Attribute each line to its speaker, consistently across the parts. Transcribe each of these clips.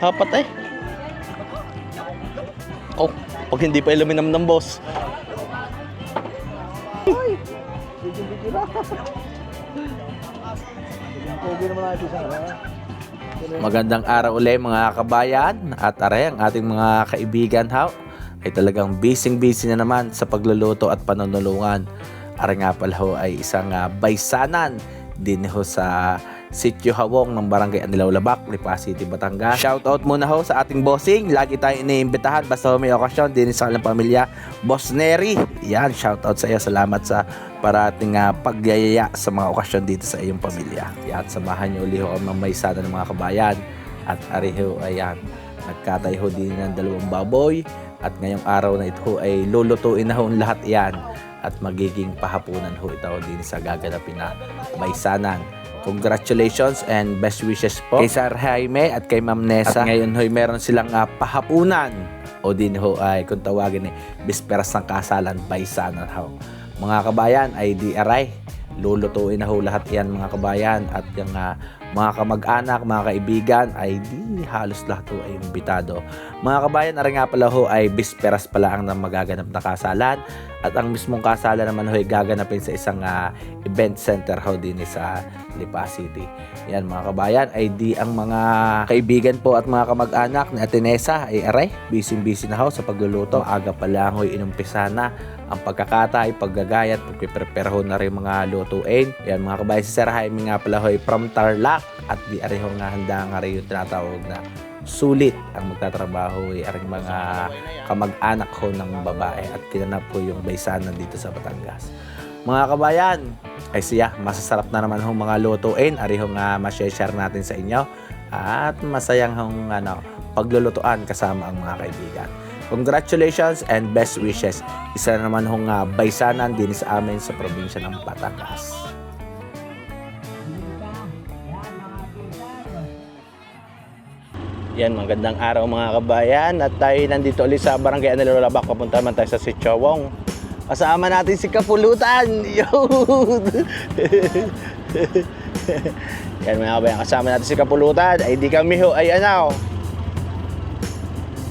Speaker 1: Hapat eh. Oh, pag hindi pa iluminam ng boss. Magandang araw ulit mga kabayan at aray ang ating mga kaibigan ay talagang busy na naman sa pagluluto at panunulungan. Aray nga pala ay isang baysanan din sa Sitio Hawong ng Barangay Anilaw Labak, Lipa City, Batangas. Shoutout muna sa ating bossing. Lagi tayong iniimbitahan basta may okasyon din sa kanilang pamilya. Boss Neri, yan, shoutout sa iyo. Salamat sa parating pagyayaya sa mga okasyon dito sa iyong pamilya. Yan, samahan niyo uli ho ng may sana ng mga kabayan. At ariho, ayan, nagkatayo din ng 2 baboy. At ngayong araw na ito ay lulutuin na ho lahat yan. At magiging pahapunan ho ito din sa gaganapin na baysanan. Congratulations and best wishes po kay Sir Jaime at kay Ma'am Nessa. At ngayon ho'y meron silang pahapunan o din ho ay kung tawagin bisperas ng kasalan baysanan ho. Mga kabayan ay di aray. Lulutuin na ho lahat yan mga kabayan at yung mga kamag-anak, mga kaibigan ay di halos lahat ho ay imbitado. Mga kabayan, aray nga pala ho ay bisperas pala ang magaganap na kasalan at ang mismong kasalan naman ho ay gaganapin sa isang event center ho din sa Lipa City. Yan mga kabayan ay di ang mga kaibigan po at mga kamag-anak ni Ate Nessa ay aray, busy na ho sa pagluluto. Aga pa lang ho inumpisa na ang pagkakatay, paggagayat, pagpiprepare ho na rin mga lutuin. Yan mga kabayan, si Sir Jaime nga pala ho ay from Tarlac at di aray ho nga handa nga rin yung tinatawag na sulit ang magtatrabaho ay aring mga kamag-anak ho ng babae at kinanap po yung baysanan dito sa Batangas. Mga kabayan, ay siya, masasarap na naman ho mga lutuin. Ari ho nga ma-share natin sa inyo at masayang hong paglulutuan kasama ang mga kaibigan. Congratulations and best wishes. Isa na naman hong baysanan din sa amin sa probinsya ng Batangas. Yan, magandang araw mga kabayan at tayo nandito ulit sa Barangay Anilaw Labak. Papunta naman tayo sa Sitio Hawong. Kasama natin si Kapulutan. Yan mga kabayan, kasama natin si Kapulutan. Ay di kami ho ay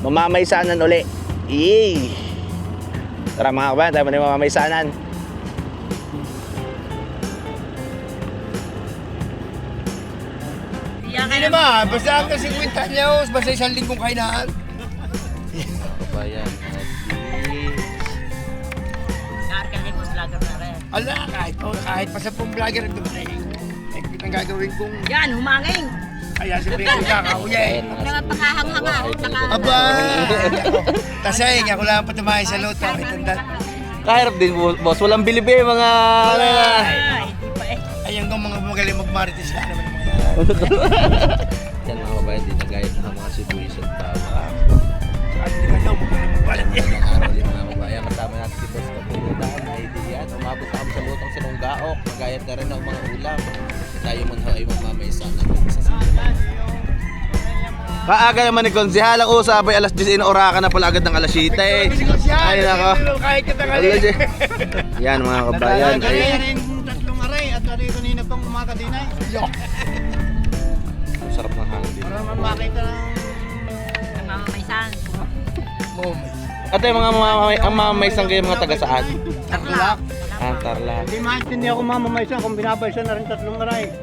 Speaker 1: mamamaysanan uli. Yay! Tara mga kabayan, tayo na mamamaysanan.
Speaker 2: Hindi naman, basta ang 50 niya, basta 1 linggong kainaan.
Speaker 1: Kabayan,
Speaker 2: Ala, kahit pa sa pong vlogger ito na ang gagawin kong...
Speaker 3: Yan, humangin.
Speaker 2: Kaya sabihin ko ka, kauya eh.
Speaker 3: Huwag naman pakahang-hanga.
Speaker 2: Aba! Tasay, ako lang patumahay sa loto.
Speaker 1: kahirap din boss, walang bilib mga...
Speaker 2: Ay, yung mga magaling magmarites ka naman mga...
Speaker 1: Yan mga kabayan, di nagayat na mga situation tawa.
Speaker 2: At hindi ka daw magaling magbalat yan.
Speaker 1: Araw din mga kabayan, kasama natin si Boss Kapulutan, ay di yan. Umabot na kami sa lutong sinunggaok, magayat na rin ang mga ulam. Tayo muna ay mamamaysa na sa sila. Kaaga naman ni Konsehal, ang usap ay alas 10, inaura ka na pala agad ng alas 7. Ay nako.
Speaker 2: Kahit katangali.
Speaker 1: Yan mga kabayan.
Speaker 2: Kaya rin 3 aray at kanina pang umaga din ay.
Speaker 1: Sarap ng hangin din.
Speaker 2: Para makita ng...
Speaker 3: Mamamaysan.
Speaker 1: Ate, ang mamamaysan kayo mga taga saan?
Speaker 2: Tarlac.
Speaker 1: Tarlac.
Speaker 2: Hindi maintindihan ako mamamaysan kung binabaysan na rin 3 aray.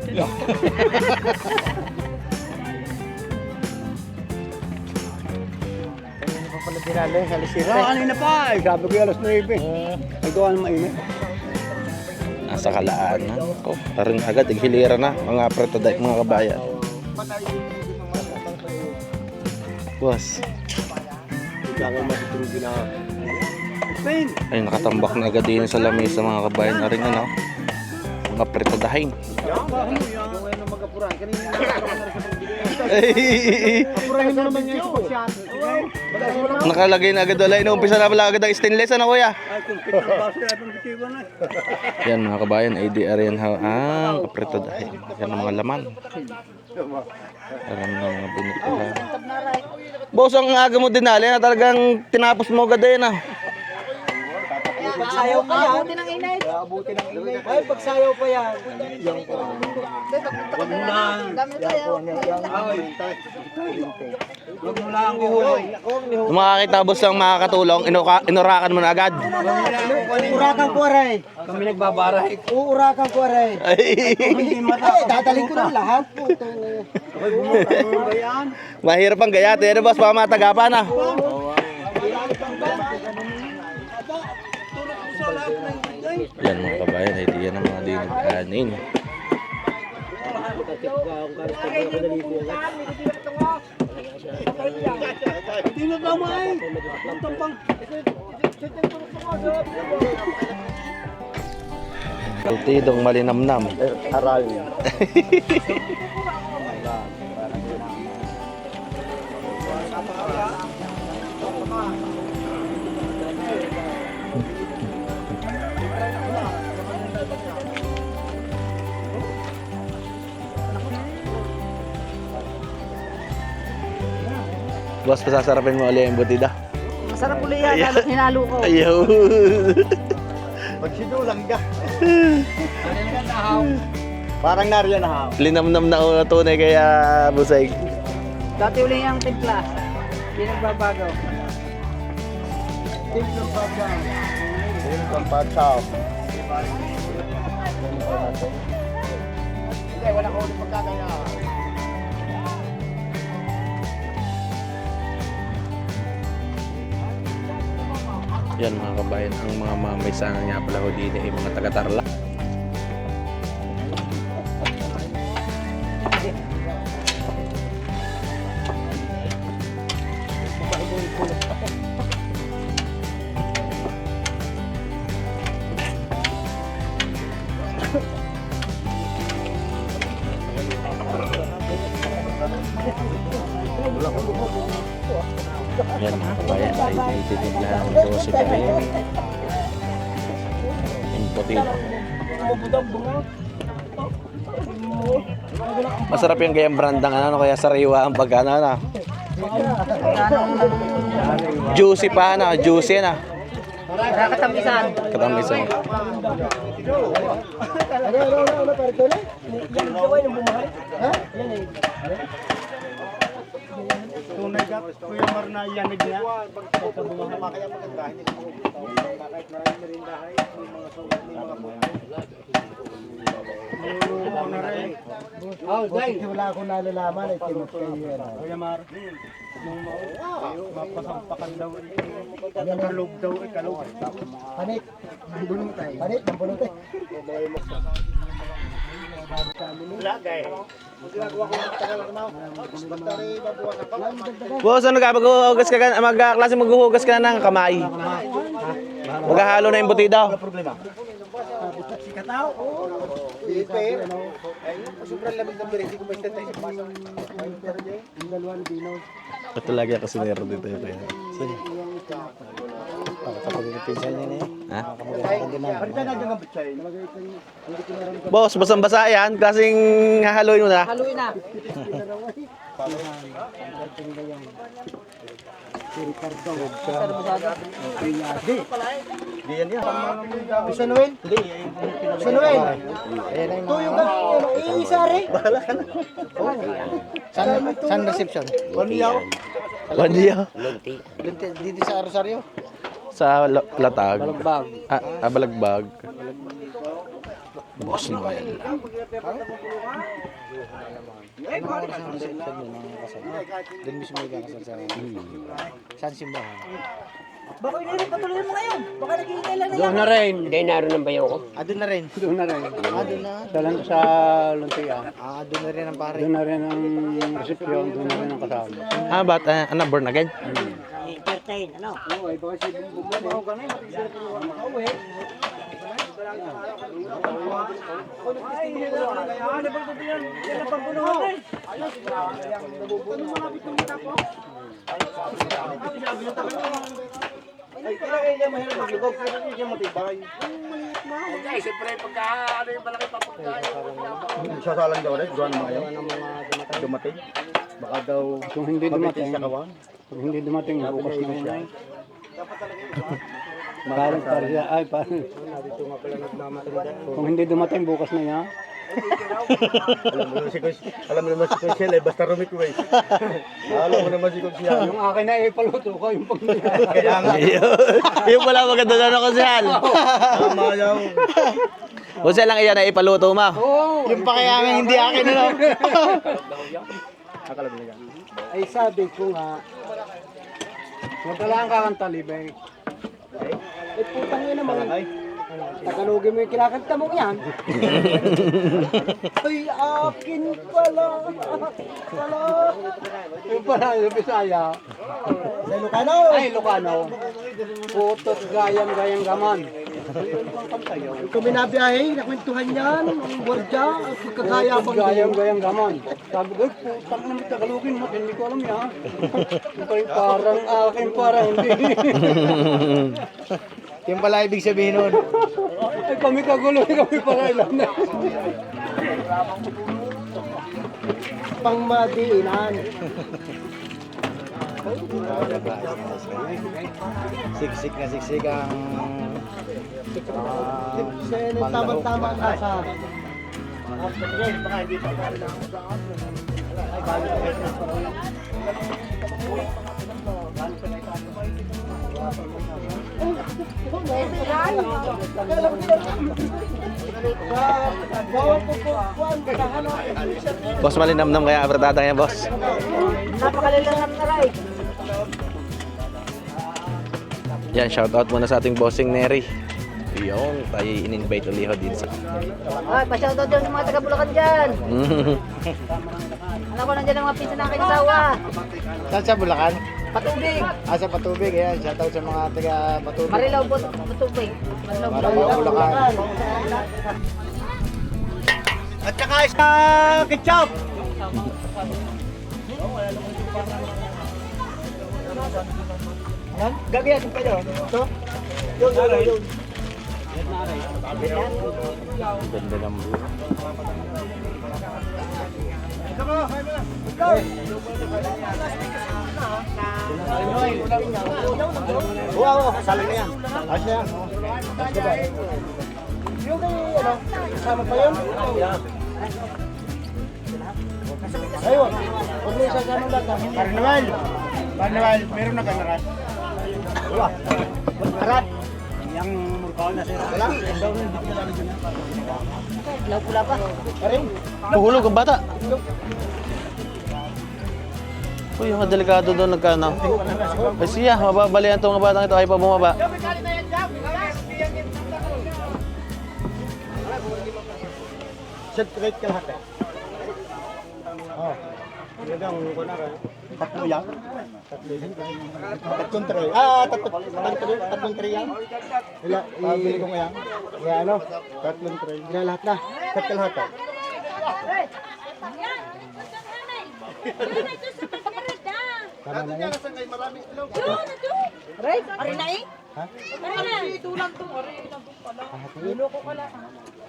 Speaker 2: Pala dinali sa Lisira. Kanina pa, sabi ko alas 9. Ay gawa ng mainit.
Speaker 1: Nasa Kalaan na. Taring agad, naghilira na. Mga pretoday, mga kabayan. Boss. Ay, nakatambak na agad din sa lamesa mga kabayan na rin mga pretodahin. Nakalagay na agad wala. Inuumpisa na pala agad ang stainless. Ano kuya? Yan mga kabayan, ADR yan ang kaprito dahil yan ang mga laman. Alam na mga binituhan. Boss, ang aga mo dinali na talagang tinapos mo agad din
Speaker 4: sayaw pa yan.
Speaker 3: Abuti ng inay.
Speaker 2: Abuti ng inay.
Speaker 4: Ay, pag sayaw pa yan.
Speaker 2: Huwag mo lang. Huwag mo lang uhuloy.
Speaker 1: Kung makakita boss ng makakatulong, inurakan mo na agad.
Speaker 4: Uurakan ko aray.
Speaker 2: Kami nagbabaray.
Speaker 4: Uurakan ko aray.
Speaker 2: Hindi mata.
Speaker 4: Ay, dadaling ko ng lahat.
Speaker 2: Ay, bumuta ba yan?
Speaker 1: Mahirap ang gayate. Ano boss, baka matagapan na. Yan mga kabayan, idea ng mga dinag-anin.
Speaker 2: Hindi na tamay. Tampang.
Speaker 1: Tutidong malinamnam.
Speaker 2: Aral.
Speaker 1: Boss, pasasarapin mo ulit yung butida.
Speaker 3: Masarap ulit yan, lalo hinalo ko.
Speaker 1: Ayaw.
Speaker 2: Pagsidulang ka. Parang nariyan na ha.
Speaker 1: Linamnam na una tunay kaya busay.
Speaker 3: Dati ulit yung timpla. Hindi nagbabago.
Speaker 2: Pampasaw. Hindi, wala ko ulit pagkakaya.
Speaker 1: Yan mga kabayan, ang mga mamaysana niya pala ho dito ay mga taga-Tarlac. Yan mga kabayan, ay tinitignan ng 12 na rin. Yung puti. Masarap yung gayang brandang ano, kaya sariwa ang pagkana na. Juicy pa na, juicy na.
Speaker 3: Katampisan.
Speaker 1: Katamisan.
Speaker 2: Tunay ka, Kuya Mar na yanig niya. Sa bumaha. Kaya maganda, hindi ko makikita. Kahit marami merindahay, may mga sulat, may mga buhay. Na rin.
Speaker 4: Wala akong nalalaman. Ay, kinot kayo yan.
Speaker 2: Kuya Mar, nung mapasampakan daw, kalog daw, kalog.
Speaker 4: Panit. Nambulutay. Panit, nambulutay.
Speaker 2: Lagay. Ginagawa ko ng tagal na. Basta rin, babuwan ako.
Speaker 1: Boss, ano ka? Maghuhugas ka na, magklase maghuhugas ka na ng kamay. Maghahalo na yung butida.
Speaker 2: Sikataw. Iper. Ayun, sobrang lamig ng bire. Hindi ko may tatay sa pasang.
Speaker 4: Ang dalawang dinaw.
Speaker 1: Ito lagi ako sinero dito. Kaya. Sige.
Speaker 4: Kapag pinsan niya na eh.
Speaker 1: Ha?
Speaker 2: Ano ka na dyan ang bitsayin?
Speaker 1: Boss, basang-basa yan. Kasing hahaluin mo na.
Speaker 3: Haluin na.
Speaker 2: Di yan yan. Bisa Noel? Hindi. Bisa Noel? Tuyo ka. Iisa rin. Bahala ka na.
Speaker 4: San reception?
Speaker 2: Waniyaw.
Speaker 1: Wadiya.
Speaker 4: Dito sa Rosario?
Speaker 1: Sa Latag.
Speaker 4: Balagbag.
Speaker 1: Balagbag. Boss na kaya.
Speaker 4: Doon mismo yung kakasal sa San Simbahan.
Speaker 3: Baka hindi patuloy mo ngayon. Baka naghihintay lang
Speaker 2: Doon na rin.
Speaker 4: Doon na rin.
Speaker 2: Doon na rin.
Speaker 4: Doon na.
Speaker 2: Sa Luntian.
Speaker 4: Doon na rin ang pare.
Speaker 2: Doon na rin ang resepsyon. Doon na rin ang kasama.
Speaker 1: Ah, ba't ano, born again?
Speaker 3: entertain, ano?
Speaker 2: Oo, ay baka siya bumbabaw ka na. Makauwi. Ay, kailangan niya mahirap maglubog. Kailangan niya matibay. Okay, siyempre pagka ano yung malaki pa pagkain. Sasalang daw rin, doon mga yun. Dumating. Baka daw kung hindi dumating sa kawan. Kung hindi dumating, bukas na siya.
Speaker 5: Parang siya. Ay, parang.
Speaker 2: Dito nga pala nagmamatanda.
Speaker 5: Kung hindi dumating, bukas na niya.
Speaker 2: Alam mo naman si Conchel eh, basta request. Alam mo naman si Conchel.
Speaker 5: Yung akin na ipaluto ko, yung pag
Speaker 2: Kaya nga.
Speaker 1: Yung pala maganda na ako siya.
Speaker 2: Tama yan.
Speaker 1: O siya lang iyan na ipaluto mo.
Speaker 5: yung pa kaya nga hindi akin na lang.
Speaker 2: Akalam niya.
Speaker 5: Ay, sabi ko nga, magkalaan ka kang talibay. Eh, putang yun naman. Tagalogin mo yung kinakanta mo yan. Ay, akin pala. Yung pala, yung Bisaya.
Speaker 2: Sa Ilocano.
Speaker 5: Ay, Ilocano. Putot gayang gaman.
Speaker 2: Kung binabiyahe, nakwentuhan yan. Ang gwardiya, pagkagaya
Speaker 5: Putot gayang gaman. Sabi ko, putang naman Tagalogin mo. Hindi ko alam yan. Parang akin, parang hindi.
Speaker 4: Yung pala ibig sabihin nun.
Speaker 5: Ay, kami kagulo, kami pala ilan na.
Speaker 2: Pangmadiinan.
Speaker 4: Siksik na siksik ang...
Speaker 2: Tama-tama ang asa.
Speaker 1: Boss, malinamnam kaya apertada niya, boss.
Speaker 3: Napakalilangan na rin.
Speaker 1: Yan, shoutout muna sa ating bossing Neri. Yung tayo in-invite ulit ho din sa...
Speaker 3: Ay, pa-shoutout dyan sa mga taga-Bulacan dyan. Alam ko nandiyan ang mga pinsan ng aking asawa.
Speaker 4: Saan sa Bulacan?
Speaker 3: Patubig.
Speaker 4: Sa Patubig, ayan. Shoutout sa mga taga Patubig.
Speaker 3: Marilaw po, Patubig. Marilaw
Speaker 4: Para mga Bulacan.
Speaker 2: At saka sa ketchup. Gagawin ko kayo. Ito? Yun.
Speaker 1: Ganda ng view.
Speaker 2: Wow, saling na yan. Ayos na yan. Yung kasama pa yun? Ayun, huwag mo isa ganun lang. Carnival, meron na kang narat. Wala. Narat.
Speaker 5: Yung murkaw na sila.
Speaker 2: Wala.
Speaker 3: Ilaw pula pa.
Speaker 2: Karing.
Speaker 1: Puhulog ang bata. Uy, yung delikado doon nagkano. Ay siya, mababalian itong batang ito ay pa bumaba.
Speaker 2: Set rate ka lahat eh. Oh. Talagang kunara. Tatlo yan. Tatlong tray. Tatlong tray yan. Bili ko ngayon. Kaya ano? Tatlong tray. Kaya lahat na. Set ka lahat eh. Tama na yan.
Speaker 3: Right? Ari na eh?
Speaker 2: Ha?
Speaker 3: Ari na. Tulang to. Ari lang to pala. Niloko ka lang.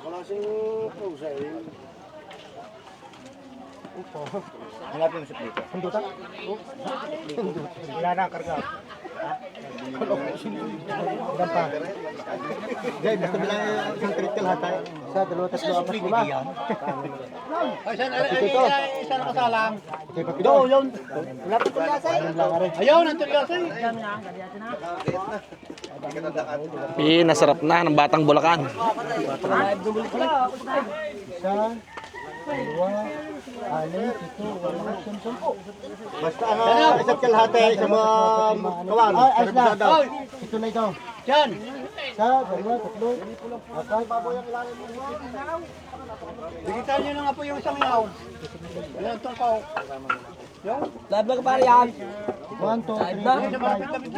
Speaker 2: Wala sing pusa eh. Hanapin mo sa plito. Hundutan? Wala na ang karga. Ilan pa? Jay, basta bilang isang critical hatay. Sa dalawa, tatlo, apat, lima.
Speaker 5: Ay, saan nakasalang?
Speaker 2: Ito, yun. Wala pa ito lasay.
Speaker 5: Ayaw, nandiyan yasay.
Speaker 1: Nasarap na ng batang Bulacan.
Speaker 2: Isa, dalawa, anim, pito, wala, sampo. Basta ang isa't kalahati sa mga kawan. Ay, ayos na. Ito na ito.
Speaker 5: Diyan.
Speaker 2: Isa, dalawa, tatlo, apat.
Speaker 5: Digital nyo na nga po yung isang yaw. Ayan, itong pao. Yung?
Speaker 3: Lahat ka pare yan.
Speaker 2: 1, 2, 3, 4, 5,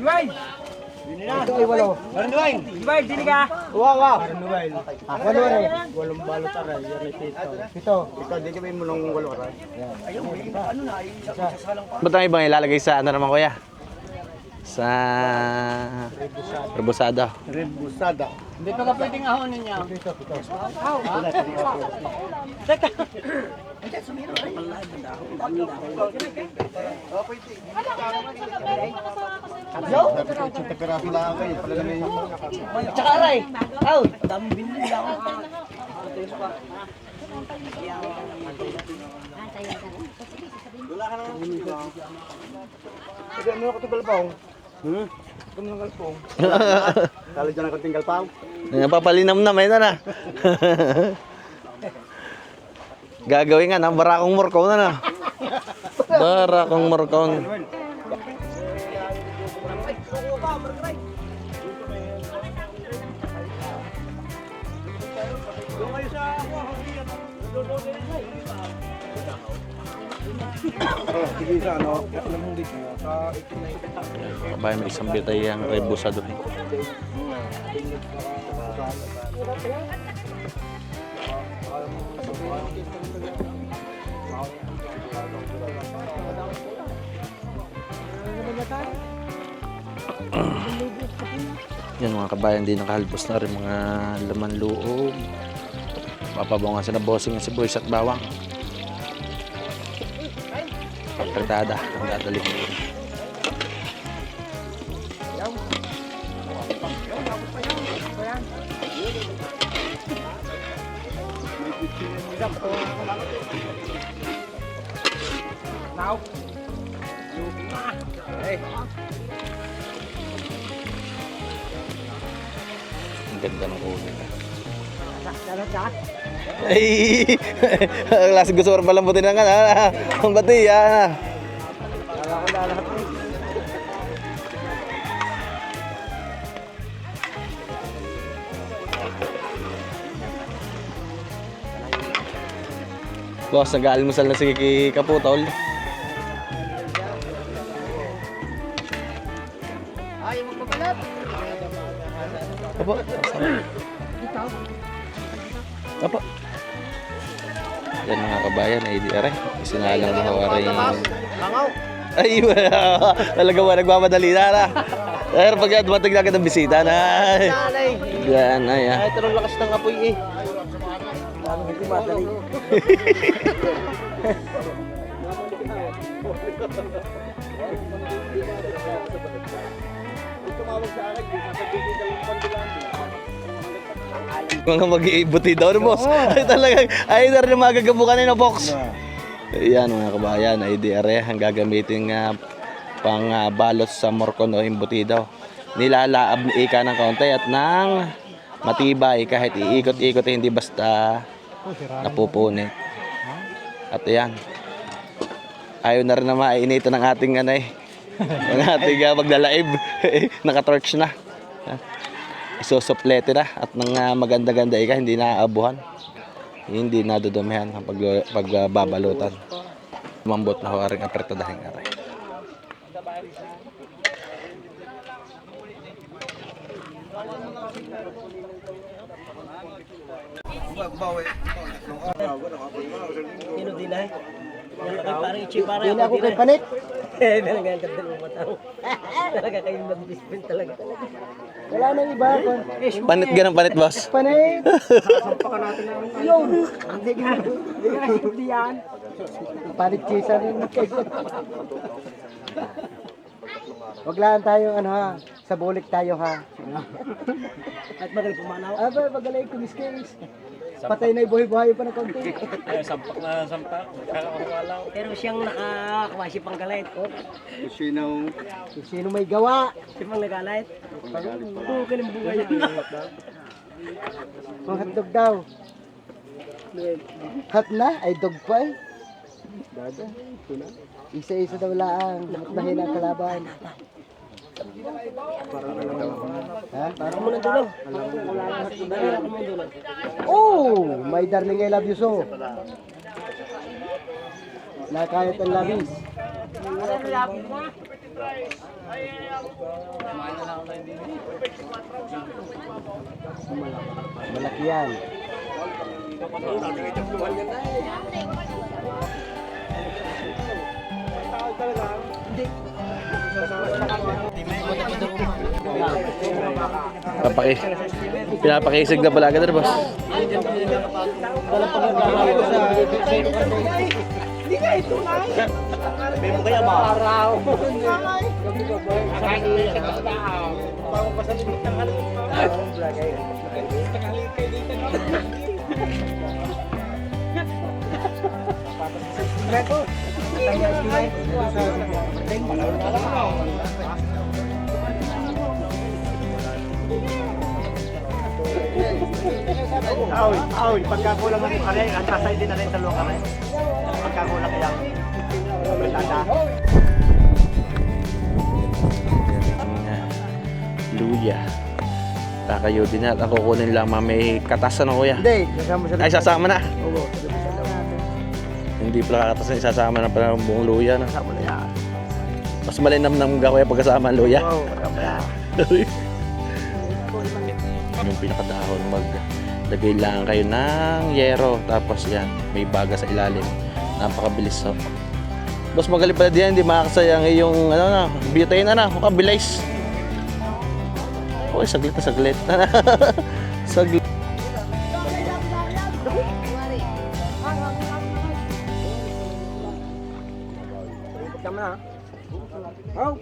Speaker 2: 6. Ito ay walo.
Speaker 5: Maranduay.
Speaker 3: Bye, dili ka.
Speaker 2: Wow. Walo rin. Walong balot aray. Yan ay pito. Pito. Ito, di kami mo nung walo aray.
Speaker 1: Ba't ang ibang ilalagay sa ano naman kuya? Sa rebusado.
Speaker 2: Rebusada.
Speaker 5: Hindi pa ka pwedeng ahonin niya.
Speaker 2: Pito.
Speaker 3: Teka.
Speaker 2: Sa piraso lang kayo, pala namin yung...
Speaker 5: Tsaka aray. Aw, dami binili ako.
Speaker 2: Kasi ano ako ito galpong? Ito mo ng galpong. Talo dyan ang konting galpong.
Speaker 1: Napapalinam na, may na. Gagawin nga ng barakong morcon na. Barakong morcon.
Speaker 2: Sige sa ano, alam mong dito sa 1890.
Speaker 1: Kabay, may isang bitay ang rebusado. Yan mga kabayan, di nakahalbos na rin mga laman loob. Papabangan sa bossing ng sibuyas at bawang. Pagpratada ang dadalhin. Ang ganda ng ulo. Ay, ang lasa gusto ko rin palambutin ng ang bati, yan. Boss, nag-aalmusal na si Kaputol.
Speaker 3: Ay, magpapalat.
Speaker 1: Apo. Apo. Yan mga kabayan, ay di aray. Isinalang na hawaray.
Speaker 2: Langaw!
Speaker 1: Ay, wala. Talaga ba, nagmamadali na. Pero pag dumating na agad ang bisita na. Yan, ay.
Speaker 5: Ay, ito ang lakas ng apoy eh. Lalo hindi madali.
Speaker 1: Mga mag-iibuti daw, boss. Ay, talagang, ay, na rin magagabukan na box. Ayan mga kabayan, ay di are ang gagamitin nga pang balot sa morcon o imbuti daw. Nilalaab ni ika ng kaunti at ng matibay kahit iikot-ikot hindi basta napupunit. At ayan, ayaw na rin na mainitan ng ating anay. Ang ating maglalaib. Naka-torch na. Isusuplete na at ng maganda-ganda ika hindi naaabuhan. Hindi nadudumihan ang pagbabalutan. Mambot na ho aring apretadahin aray.
Speaker 5: Sino dilay? Yan kay parang ichi parang.
Speaker 2: Hindi ako kay Panit.
Speaker 5: Talaga ang ganda mo matao. Talaga kayo mag-discipline talaga.
Speaker 2: Wala nang iba.
Speaker 1: Panit ganun panit, boss.
Speaker 2: Panit!
Speaker 5: Sampakan natin ang
Speaker 2: Yun!
Speaker 5: hindi ka hindi yan.
Speaker 2: Panit chisa rin. Wag lang tayo ano ha. Sa bulik tayo ha.
Speaker 5: At magaling pumanaw.
Speaker 2: Aba, magaling kumiskis. Patay na buhay-buhay pa ng konti.
Speaker 4: Sampak na sampak. Kakakawalaw.
Speaker 5: Pero siyang nakakuha si Panggalait.
Speaker 2: Sino may gawa?
Speaker 5: Si Panggalait. Oo, kalim buhay yan.
Speaker 2: Mga hotdog daw. Hot na? Ay dog pa eh. Dada. Isa-isa daw laang. Matmahin ang kalaban. Ha?
Speaker 5: Parang mo na dulang. Parang mo dulang.
Speaker 2: Oh! My darling, I love you so. Nakayat ang labis. Malaki yan.
Speaker 1: Pinapakisig na pala agad, boss.
Speaker 5: Hindi ka ito na. May mo kaya ba? Araw.
Speaker 2: Aoy, pagkakulang ng aray, ang sasay din na rin dalawang aray. Pagkakulang kayang apretada.
Speaker 1: Luya. Kakayo din at ako kunin lang may katasan na kuya.
Speaker 2: Hindi, kasama sa
Speaker 1: Ay, sasama na.
Speaker 2: Oo.
Speaker 1: Hindi pala katasan, isasama na pala ang buong luya na.
Speaker 2: Kasama na yan.
Speaker 1: Mas malinamnam ka kuya pagkasama ang luya.
Speaker 2: Oo, kasama na yan.
Speaker 1: Yung pinakadahon, maglagay lang kayo ng yero. Tapos yan, may baga sa ilalim. Napakabilis so. Boss, magaling pala diyan, hindi makakasayang yung ano na, butane na, bilis. Uy, saglit na saglit. Saglit.
Speaker 2: Kasama na. Oh.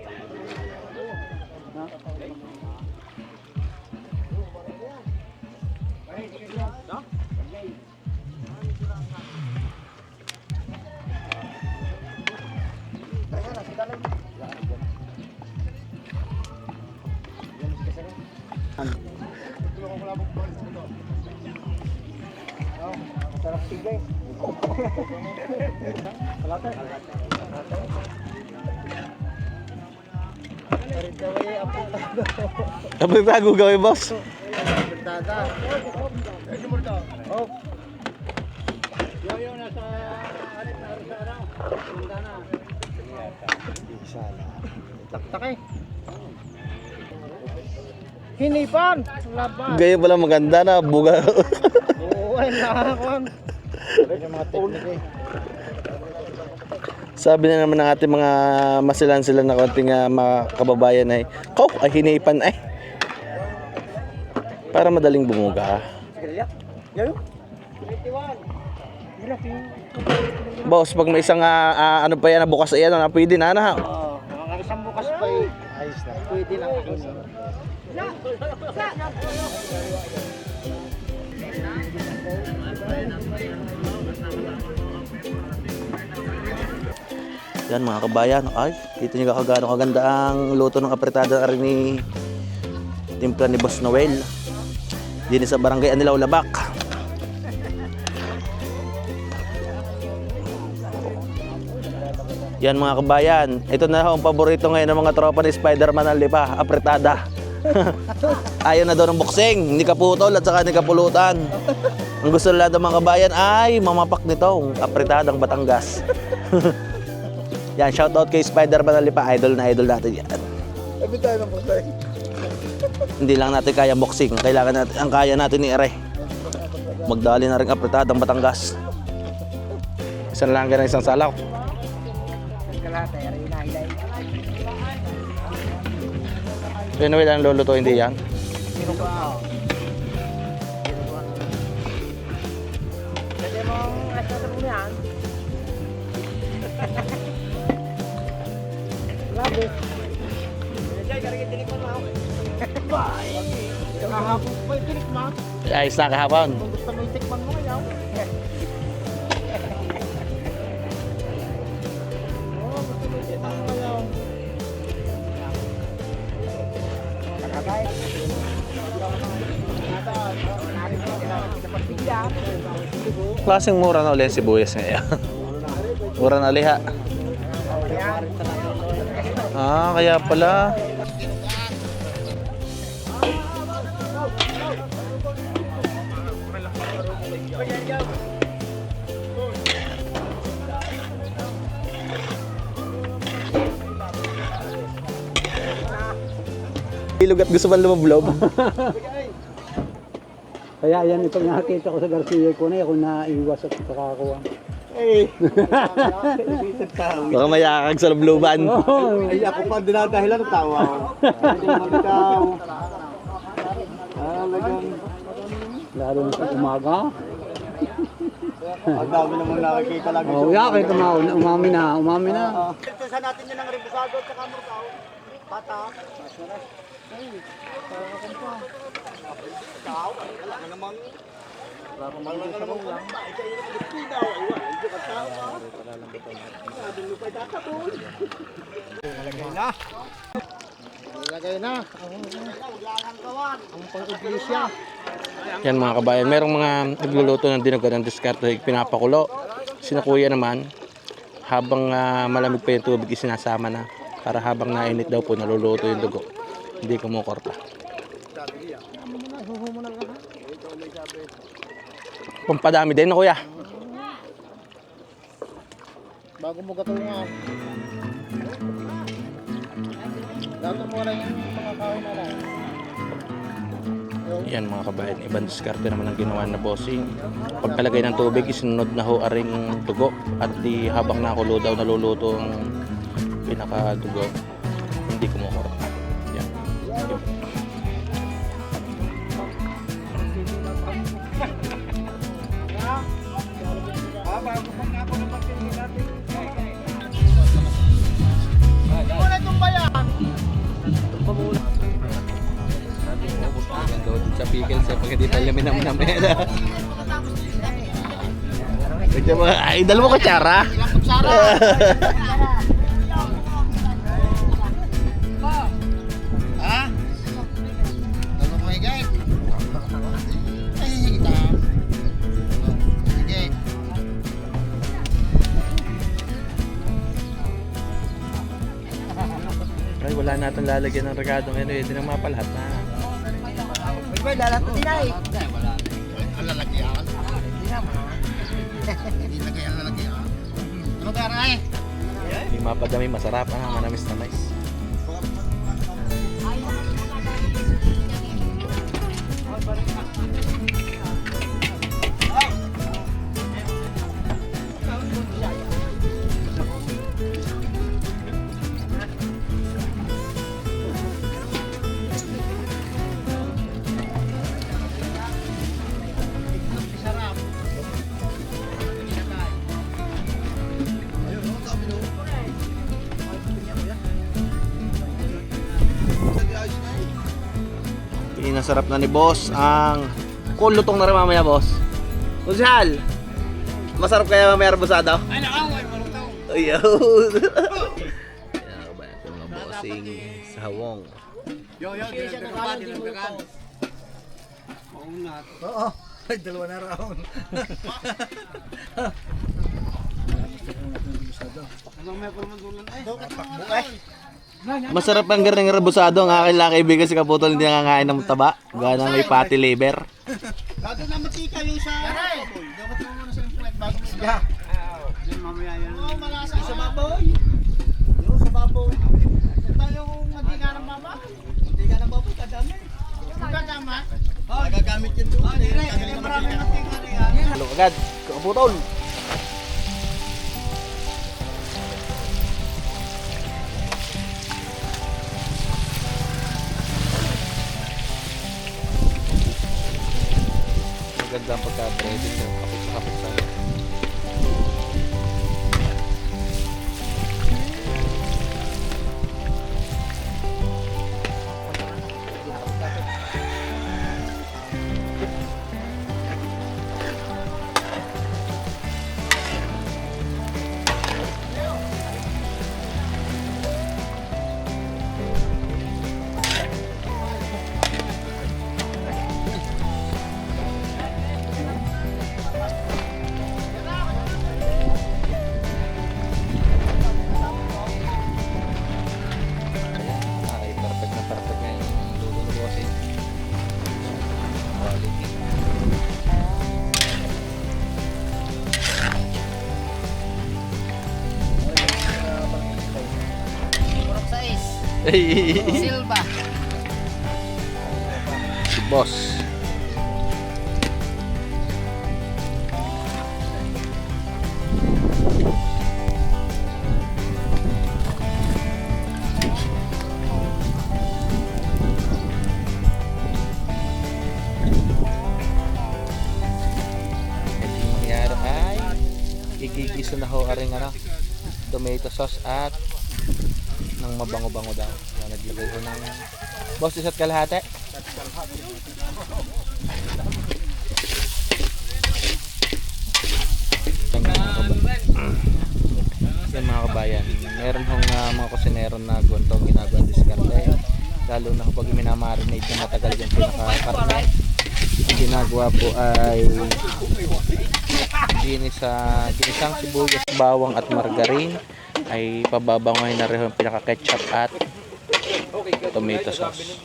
Speaker 2: Sarap tigay.
Speaker 1: Kapag tago gawin, boss.
Speaker 2: Oh. Taktak eh. Hinipan! Laban!
Speaker 1: Gaya pala maganda na, buga.
Speaker 2: Oo, ay nakakon. Yung mga teknik eh.
Speaker 1: Sabi na naman ng ating mga masilan sila na konting mga kababayan ay, ay hinipan ay. Para madaling bumuga.
Speaker 2: Yayo?
Speaker 1: Boss, pag may isang ano pa yan, bukas yan, pwede na na.
Speaker 2: Oo, mga isang bukas pa eh. Ayos na. Pwede lang ako.
Speaker 1: Yan mga kabayan, ay, dito nyo kakagano kaganda ang luto ng apretada na rin ni timpla ni Boss Noel. Dini sa barangay Anilaw, Labak. Yan mga kabayan, ito na ang paborito ngayon ng mga tropa ni Spider-Man ang lipa, apretada. Ayaw na daw ng boxing, ni kaputol at saka ni kapulutan. Ang gusto nila ng mga kabayan ay mamapak nitong apretadang Batangas. Yan, shoutout kay Spider-Man ang lipa, idol na idol natin yan.
Speaker 2: Sabi tayo ng boxing.
Speaker 1: Hindi lang natin kaya boxing, kailangan natin, ang kaya natin ni Ere. Magdali na rin apretadang Batangas. Isang lang ganang isang salaw. Noel ang luluto, hindi yan. Ayos na kahapon.
Speaker 2: Gusto mo itikman mo ngayon?
Speaker 1: Klaseng mura na ulit si sibuyas ngayon. Mura na liha. Kaya pala. Ilog at gusto man lumablob.
Speaker 5: Kaya yan ipag nakakita ko sa Garcia ko na ako naiwas at kakakuha.
Speaker 2: Eh.
Speaker 1: Baka mayakag sa labluban.
Speaker 2: Ay, ako pa dinadahilan ng tawa. Hindi naman ikaw. Talagang.
Speaker 5: Lalo na sa umaga.
Speaker 2: Ang dami namang nakikita lagi.
Speaker 5: Oh, yakin ka umami na.
Speaker 2: Ito sa natin yun ang ribusado at saka murkaw. Bata. Ikaw, wala ka namang... Wala ka namang sa lang. Ikaw yung nagpitaw. Ayun, hindi ka tao ka. Sabi mo pa itatapon.
Speaker 4: Ilagay na. Ang pang-iglesia.
Speaker 1: Yan mga kabayan, merong mga nagluluto ng dinuguan ng diskarte, pinapakulo. Sinakuya naman, habang malamig pa yung tubig, isinasama na. Para habang nainit daw po, naluluto yung dugo. Hindi kumukorta. Pampadami din, kuya.
Speaker 4: Bago mo gatungan. Gato mo rin yung mga kahoy na lang.
Speaker 1: Yan mga kabayan, ibang diskarte naman ang ginawa na bossing. Pagkalagay ng tubig, isunod na ho aring dugo. At di habang nakulo daw, naluluto ang pinakadugo. Hindi kumukorta. Yan. Sa pickles pag hindi tayo minam-namela. Ay, dalawa kutsara.
Speaker 4: Ha? Talo mo higay. Ay, kita. Sige.
Speaker 1: Ay, wala natin lalagyan ng regado ngayon. Hindi na mapalahat na.
Speaker 3: Uy, lalat din ay.
Speaker 4: Ang lalagyan. Hindi lagay ang lalagyan. Ano ka rin?
Speaker 1: Hindi mapadami, masarap. Manamis na mais. Pinasarap na ni boss ang kulutong na rin mamaya, boss. Kunsihal, masarap kaya mamaya arbusado? Ay, nakaway, marunong. Ayaw. Yan, kabayan ko mga bossing sa hawong.
Speaker 4: Oo. Ay, dalawa na round.
Speaker 1: Masarap ang garning rabusado. Ang aking lang kaibigan si Kaputol hindi nakakain ng taba. Gawa ng may fatty liver.
Speaker 4: Lalo na matika yung sa... Dapat mo muna sa implant bago mo siya.
Speaker 5: Mamaya yan.
Speaker 4: Oo, malasa. Sa baboy. Yung sa baboy. Ito yung mantika ng mama. Mantika ng baboy, kadami. Kadama? Oo, gagamit yun doon. Maraming mantika na yan.
Speaker 1: Halo agad, Kaputol. Maganda ang pagka-breading ng kapit sa kapit sa ay perfect na yung luto ng bossing. Quality.
Speaker 3: Purok sais.
Speaker 1: Si
Speaker 3: Silva.
Speaker 1: boss. Mangyari ay igigisa na ho aring tomato sauce at ng Parang mabango-bango daw. Kaya naglagay ko ng boss, isa't kalahati. Yan mga kabayan, meron hong mga kusinero na guntong ginagawa diskarte, lalo na kapag minamarinate na matagal yung pinakakarne. Ang ginagawa po ay ginisang sibuyas, bawang at margarine, ay pababangoy na rin yung pinaka-ketchup at tomato sauce.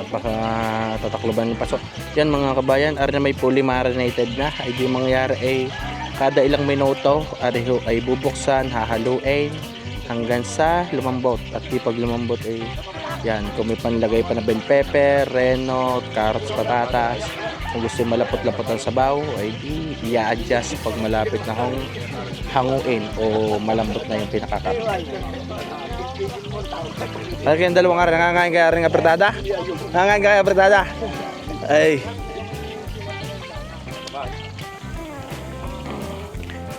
Speaker 1: Baka tatakloban yung pasok. Yan mga kabayan, ari na may fully marinated na. Ay di mangyari ay kada ilang minuto ay bubuksan, hahaluin hanggang sa lumambot. At di pag lumambot ay yan, kung may panlagay pa na bell pepper, renot, carrots, patatas, kung gusto yung malapot-lapot ang sabaw ay di i-adjust pag malapit na hanguin o malambot na yung pinakakarne. Lagi yung dalawang araw, nangangain kaya rin apertada? Nangangain kaya apertada? Ay.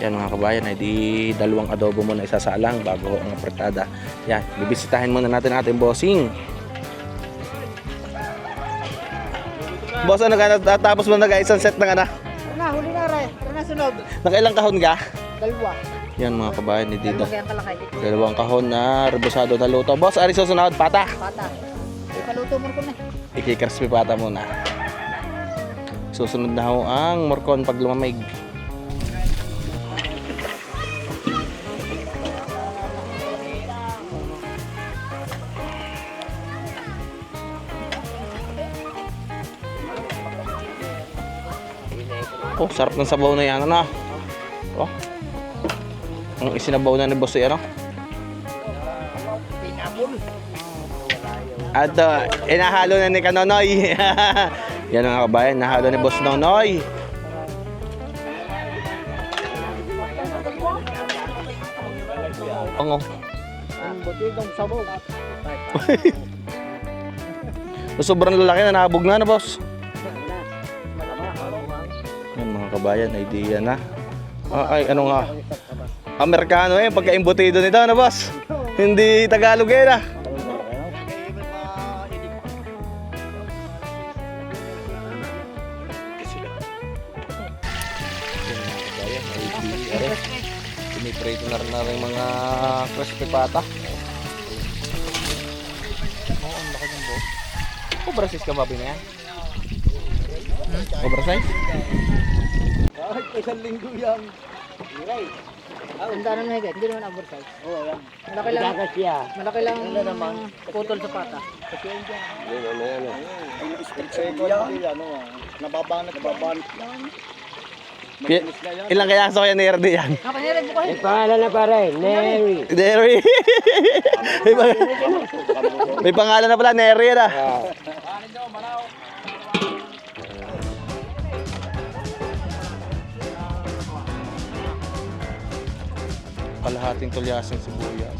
Speaker 1: Yan mga kabayan, ay di dalawang adobo muna isasalang bago ang apertada. Yan, bibisitahin muna natin ating bossing. Boss, ano ka? Tapos mo na isang set ng ana?
Speaker 3: Huli na rin. Na sunod.
Speaker 1: Nakailang kahon ka?
Speaker 3: Dalawa.
Speaker 1: Yan mga kabayan, ni Dida.
Speaker 3: Kaya kalakay.
Speaker 1: Dalawang kahon na rebusado na luto. Boss, ari susunod, pata.
Speaker 3: Pata. Ipaluto mo ko na.
Speaker 1: Ikikrispy pata muna. Susunod na ho ang morcon pag lumamig. Oh, sarap ng sabaw na yan, ano? Oh. Ang isinabaw na ni boss ay ano? At inahalo na ni Kanonoy. Yan mga kabayan, nahalo ni boss Nonoy. Ang
Speaker 3: Butidong sabaw.
Speaker 1: sobrang lalaki na nabog na boss. Yan mga kabayan, idea na. Ay, ano nga? Amerikano pagka-imbutido nito, ano boss? Hindi Tagalog na. Piniprito na rin mga crispy pata. Oo, ang laki ng boss. Cobra size ka babi na yan? Cobra size?
Speaker 5: Kahit isang linggo yan.
Speaker 3: Ang daan na higit. Hindi naman oversize.
Speaker 5: Oo, yan.
Speaker 3: Malaki lang. Malaki lang putol sa pata.
Speaker 2: Nababanat.
Speaker 1: Ilang kaya so yan ni yan?
Speaker 3: Nakanirag mo kayo.
Speaker 5: Pangalan na pare, Neri.
Speaker 1: Neri. May pangalan na pala, Neri na. Kalahating tulyasing sibuyas.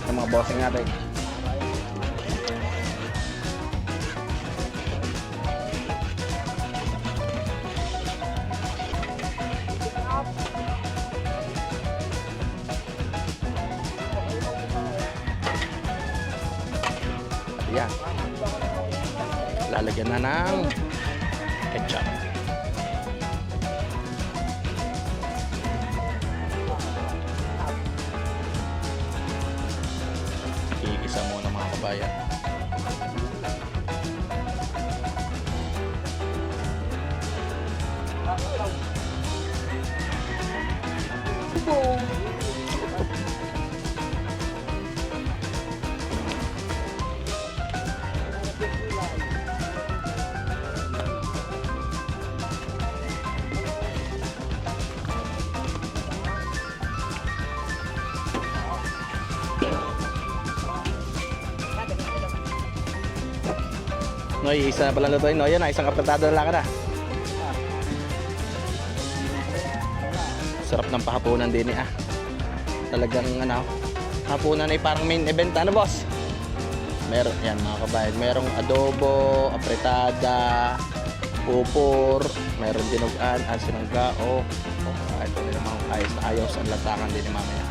Speaker 1: ng mga bossing natin. Ayan. Lalagyan na ng ketchup. Igisa muna mga kabayan. Noy, isa na pala lutuin. No, yan na, isang kapatado na lang na. Sarap ng pahapunan din eh. Talagang ano, hapunan ay parang main event. Ano boss? Meron, yan mga kabayan. Merong adobo, apretada, pupur, meron dinugan, sinunggao. Ito din naman ayos na ayos ang lantangan din ni mamaya.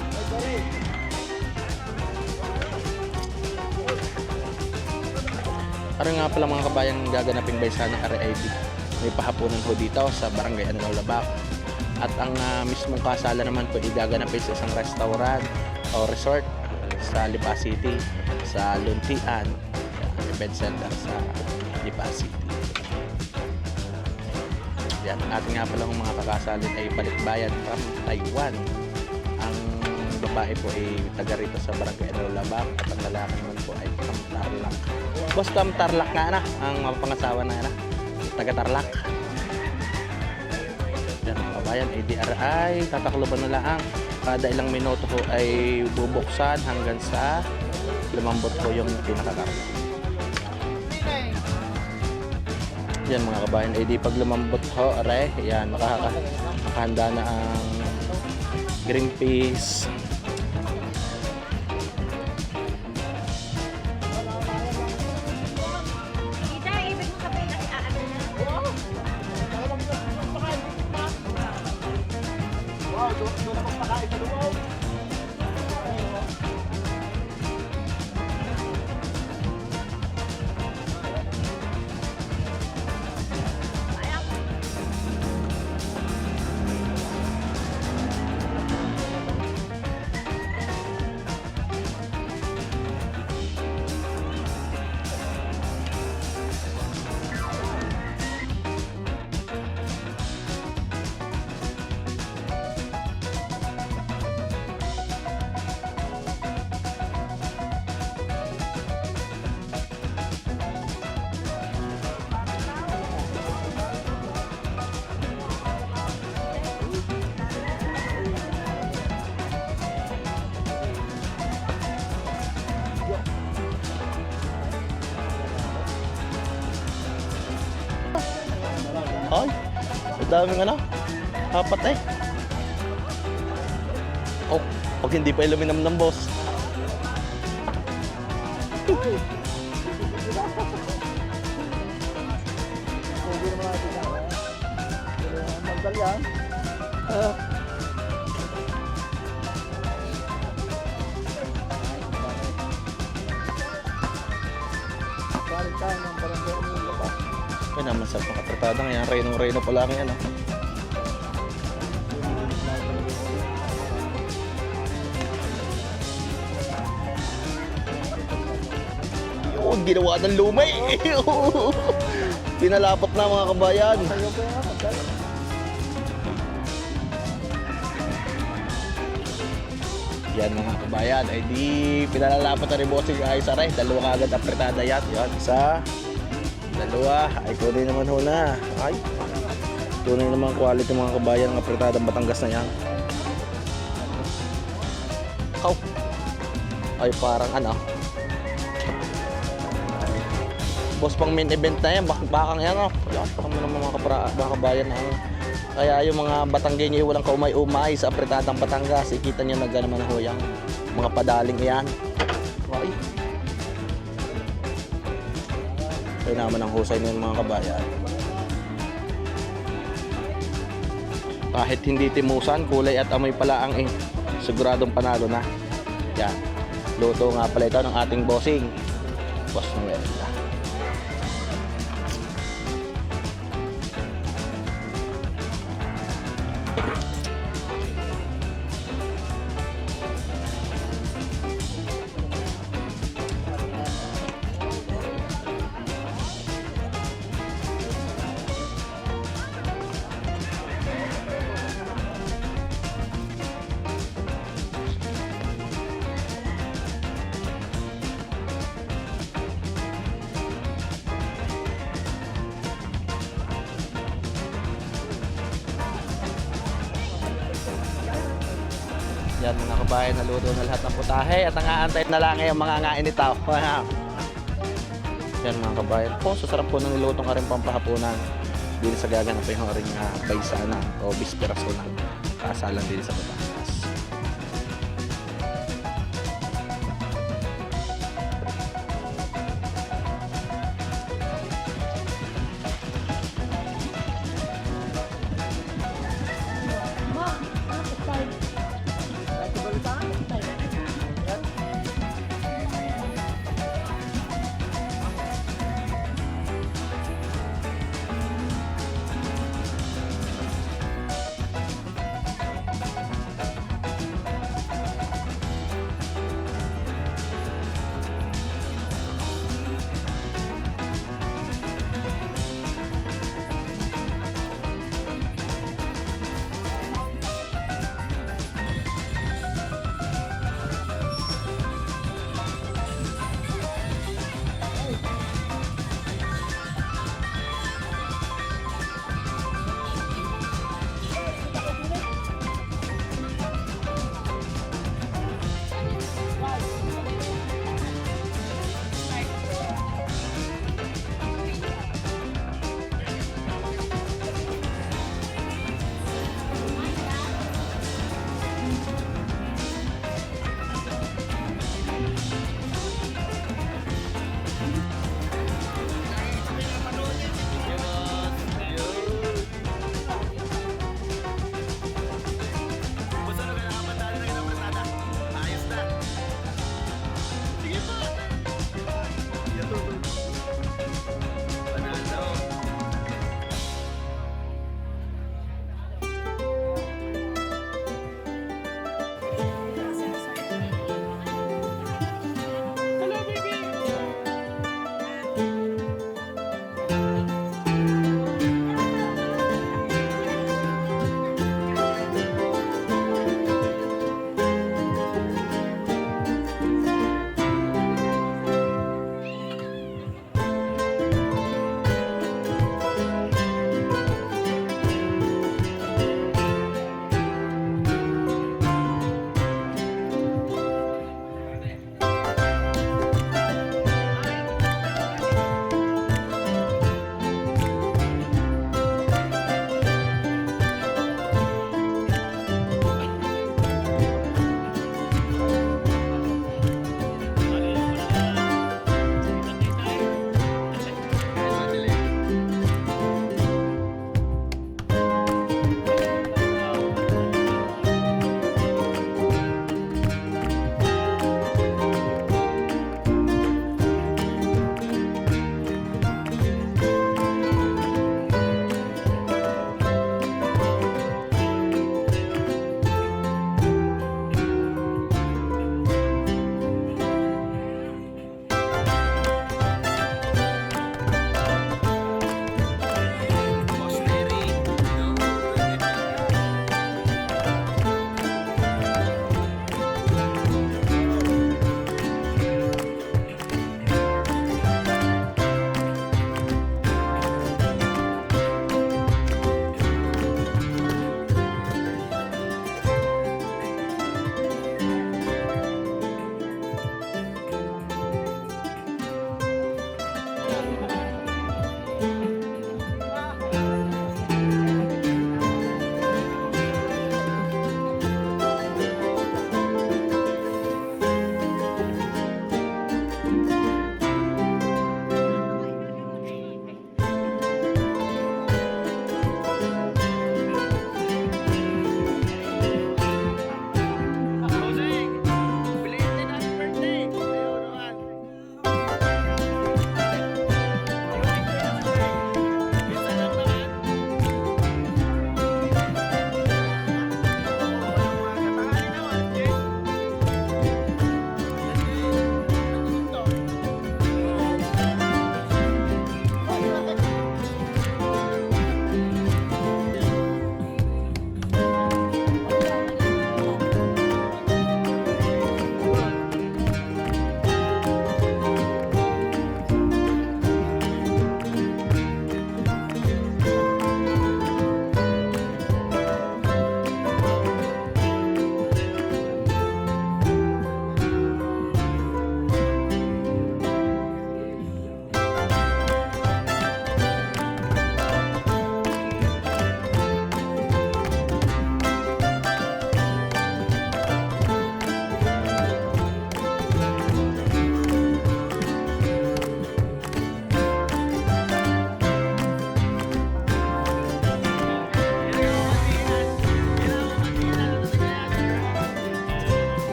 Speaker 1: Ano nga pala mga kabayang gaganapin by Sunny RID? May pahapunan po dito sa Barangay Anulaw, Labac. At ang mismong kasala naman po igaganapin sa isang restaurant o resort sa Lipa City, sa Luntian Event Center sa Lipa City. Yan, ating nga pala mga kakasalin ay balikbayan from Taiwan. Ang babae po ay taga rito sa Barangay Anulaw, Labac at ang lalaki naman po ay from Tarlac. Boss, from Tarlac nga na ang mapangasawa na na taga Tarlac. Yan mga kabayan, ADRI tatakloban na lang kada ilang minuto po ay bubuksan hanggang sa lumambot po yung pinakakarga. Yan mga kabayan, ay di pag lumambot ho, are, yan, makahanda na ang green peas. Ay, ang daming ano, apat eh. Oh, pag hindi pa iluminam ng boss.
Speaker 5: Magdalyan. Balik tayo ng Barangay Anulaw, Labac.
Speaker 1: Ay naman sa pang-apretada ngayon, reno pala ang yan. Yun, ginawa ng lumay. Pinalapat na mga kabayan. Yan mga kabayan, ay di pinalalapat na rin bossing ayos aray. Dalawa kagad apretada yan. Yan, isa. Dalawa, ay tunay naman ho na. Ay, tunay naman quality mga kabayan ng apretadang Batangas na yan. Kaw. Ay parang ano. Boss, pang main event na yan, bakang yan oh. Yan, kami naman mga kabayan na kaya yung mga Batanggenyo walang kaumay-umay sa apretadang Batangas, ikita nyo na gano'n naman ho yan. mga padaling yan. Okay. Kaya naman ang husay na mga kabayan. Kahit hindi timusan, kulay at amoy pala ang siguradong panalo na. Yan. Luto nga pala ito ng ating bossing. Boss Noel. Yan mga kabayan, naluto na lahat ng putahe at ang aantay na lang ay ang mga ngain nito. Yan mga kabayan. Po, sasarap po ng nilutong ka rin pampahapunan din sa gaganapin ng ring baysana o bisperaso ng kasalan din sa Batangas.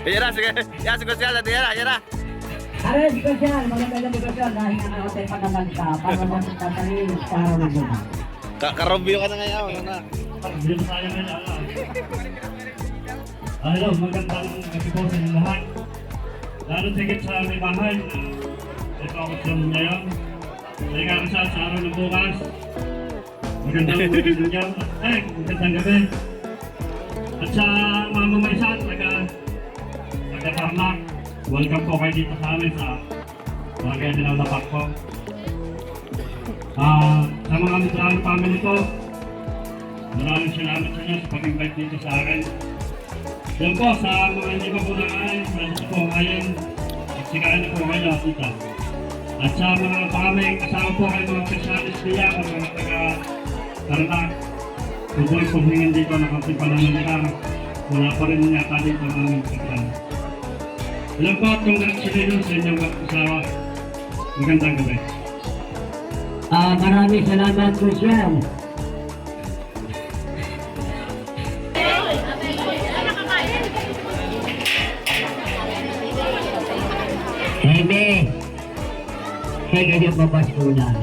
Speaker 1: Yan na, sige. Yan, sige siya. Yan na.
Speaker 6: Aray, special, magandang special dahil nakakotay pagkakalita para magkakasarin para maganda.
Speaker 1: Karambyo ka na ngayon. Ano na?
Speaker 7: Hello, magandang gabi po sa inyo lahat. Lalo tigit sa may bahay na ito ako sa ngayon. Sa ikakasal sa araw ng bukas. Magandang gabi. At sa mga mamaysan, taga-Tarlac, welcome po kayo dito sa amin sa Barangay Dinalapak po. Sa mga Mitrano family po, maraming salamat sa inyo sa pag-invite dito sa akin. Yan po, sa mga hindi pa po nakain, nandito po ngayon, at sikain na po kayo, tita. At sa mga pangaming kasama po kayo mga Christianis niya, mga taga-Tarlac, kung po yung puhingin dito na kapit pananalikan, wala pa rin yata dito ang aming pagkakas. Ilan po, congratulations sa inyong mag-asawa. Magandang gabi.
Speaker 6: Maraming salamat, Christian. Eme, kaya ganyan mapasunan.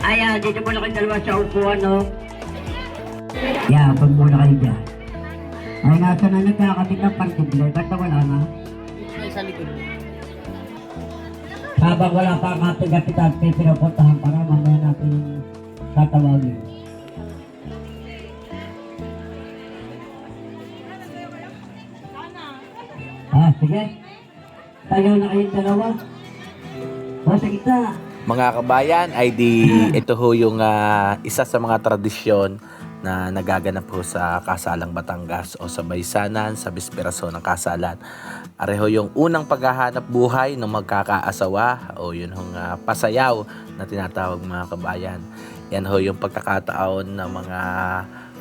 Speaker 6: Ayan, dito muna kayo dalawa sa upuan, no? Yeah, pag muna kayo dyan. Ay, nasa na nagkakabit ng particular, ba't wala na?
Speaker 3: Sa likod.
Speaker 6: Habang wala pa ang ating kapitan, pinupuntahan para mamaya natin tatawagin. Sige. Tayo na kayong dalawa. O, sa kita.
Speaker 1: Mga kabayan, ay ito ho yung isa sa mga tradisyon na nagaganap po sa Kasalang Batangas o sa Baysanan sa bisperaso ng kasalan. Areho yung unang paghahanap buhay ng magkakaasawa o yun hong pasayaw na tinatawag mga kabayan. Yan ho yung pagkakataon ng mga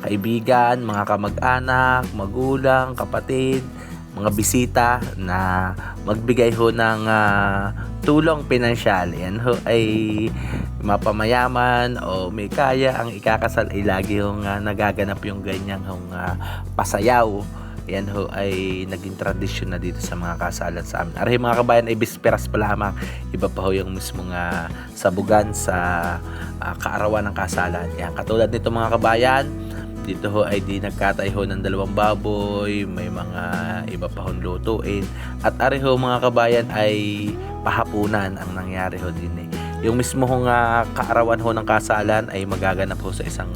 Speaker 1: kaibigan, mga kamag-anak, magulang, kapatid, mga bisita na magbigay ho ng tulong pinansyal. Yan ho ay mapamayaman o may kaya ang ikakasal ay lagi hong nagaganap yung ganyang hong pasayaw. Yan ho ay naging tradisyon na dito sa mga kasalan sa amin. Arahay mga kabayan ay bisperas pa lamang. Iba pa ho yung mismong sabugan sa kaarawan ng kasalan. Yan, katulad nito mga kabayan, dito ho ay di nagkatay ho ng 2 baboy, may mga iba pa hong lutuin. At areho mga kabayan ay pahapunan ang nangyari ho din eh. Yung mismo hong kaarawan ho ng kasalan ay magaganap ho sa isang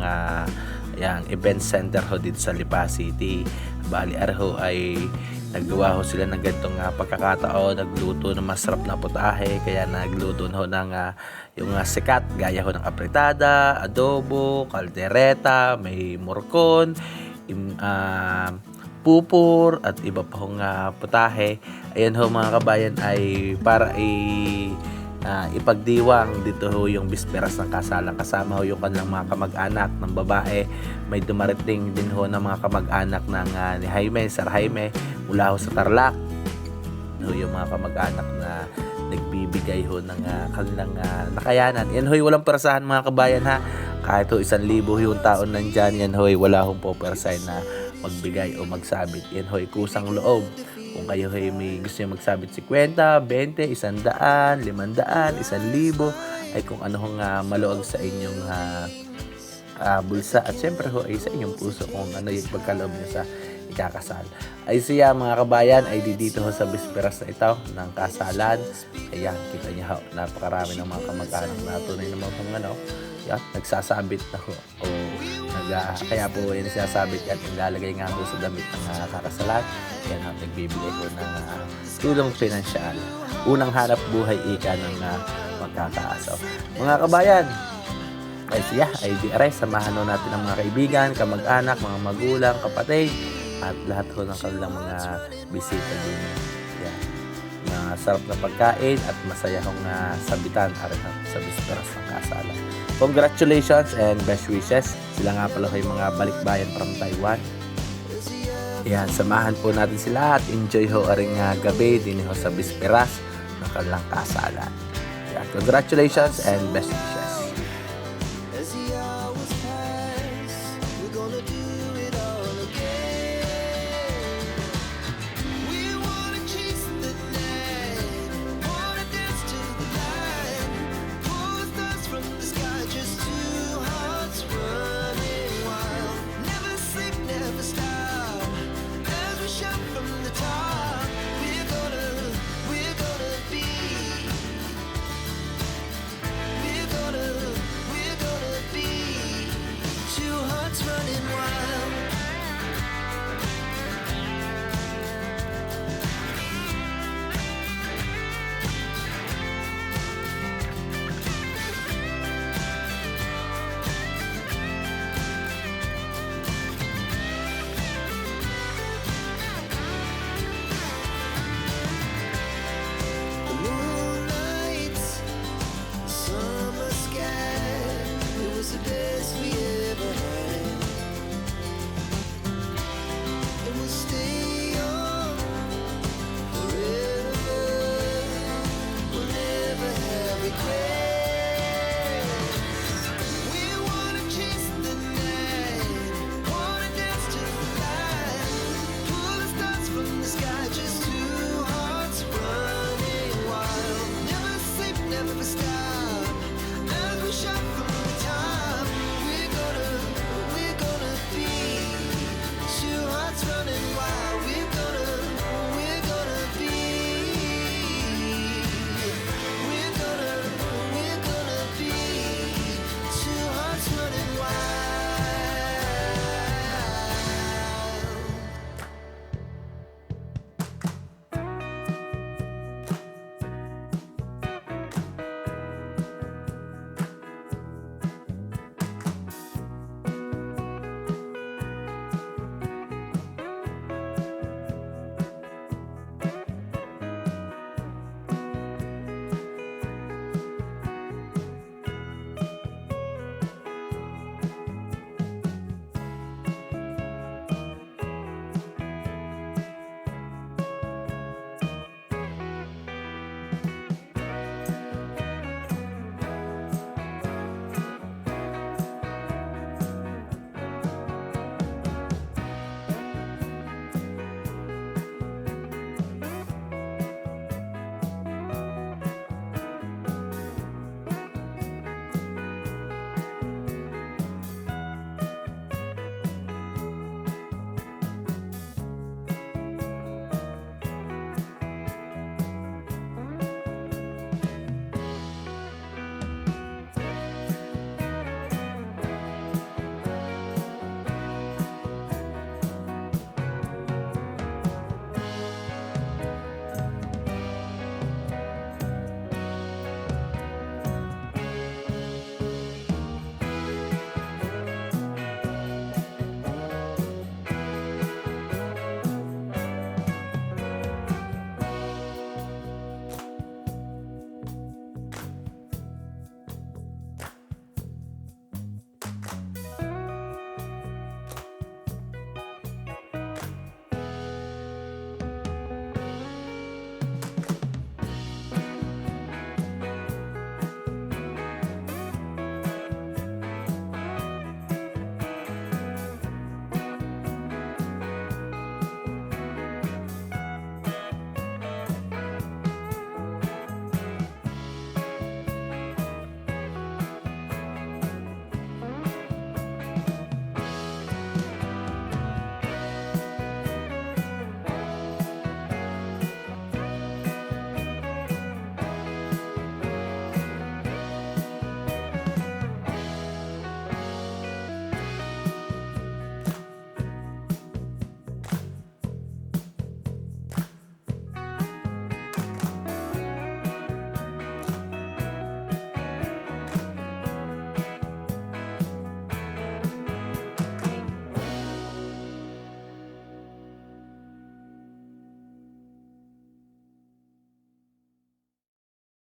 Speaker 1: event center ho dito sa Lipa City. Bali areho ay naggawa ho sila ng ganitong pagkakataon, nagluto ng masarap na putahe, kaya nagluto ho ng yung sikat, gaya ho ng apretada, adobo, kaldereta, may morcon, pupur, at iba pa hong putahe. Ayan ho mga kabayan ay para ipagdiwang dito ho yung bisperas ng kasalan. Kasama ho yung kanilang mga kamag-anak ng babae. May dumarating din ho ng mga kamag-anak ng ni Jaime, Sir Jaime, mula ho sa Tarlac. Yung mga kamag-anak na nagbibigay ho ng kanilang nakayanan. Yan ho'y walang perasahan mga kabayan ha. Kahit ho 1,000 yung taon nandyan, yan ho'y wala hong poperasahin na magbigay o magsabit. Yan ho'y kusang loob. Kung kayo ho'y may gusto nyo magsabit 50, 20, 100, 500, 1,000, ay kung ano hong maluag sa inyong bulsa. At syempre ho ay sa inyong puso kung ano yung pagkaloob nyo sa ikakasal. Ay siya mga kabayan ay dito ho sa bisperas na ito ng kasalan. Ayan, kita niyo ho, napakarami ng mga kamag-anak na tunay naman kung yan, nagsasabit na ho. Kaya po yan sinasabit yan, ilalagay nga ho sa damit ng kakasalan. Yan ho, nagbibigay ho ng tulong pinansyal. Unang hanap buhay ika ng magkakaasaw. Mga kabayan, ay siya, ay di aray, samahan ho natin ang mga kaibigan, kamag-anak, mga magulang, kapatid, at lahat ho ng kanilang mga bisita din. Yan. Masarap na pagkain at masaya hong sabitan sa bisperas ng kasalan. Congratulations and best wishes. Sila nga pala yung mga balikbayan from Taiwan. Yan, samahan po natin sila at enjoy ho aring gabi din ho sa bisperas ng kanilang kasalan. Yan, congratulations and best wishes.